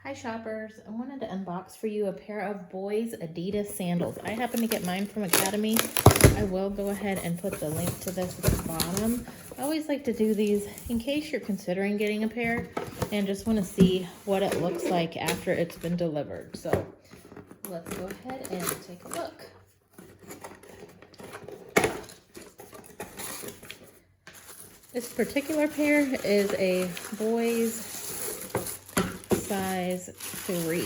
Hi shoppers, I wanted to unbox for you a pair of boys Adidas sandals. I happen to get mine from Academy. I will go ahead and put the link to this at the bottom. I always like to do these in case you're considering getting a pair and just want to see what it looks like after it's been delivered. So let's go ahead and take a look. This particular pair is a boys size 3. All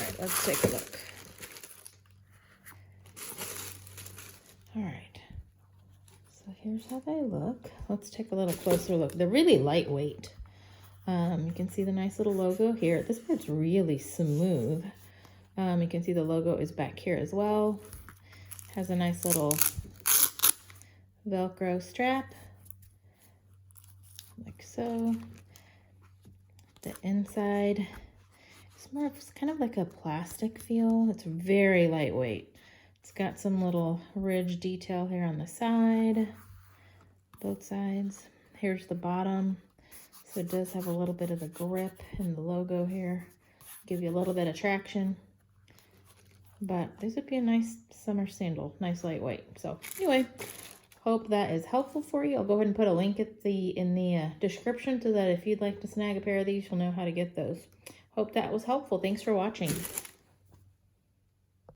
right, let's take a look. All right, so here's how they look. Let's take a little closer look. They're really lightweight. You can see the nice little logo here. This part's really smooth. You can see the logo is back here as well. Has a nice little Velcro strap, like so. The inside it's kind of like a plastic feel. It's very lightweight. It's got some little ridge detail here on the side, both sides. Here's the bottom. So it does have a little bit of the grip and the logo here. Give you a little bit of traction. But this would be a nice summer sandal, nice lightweight. So anyway, hope that is helpful for you. I'll go ahead and put a link in the description so that if you'd like to snag a pair of these, you'll know how to get those. Hope that was helpful. Thanks for watching.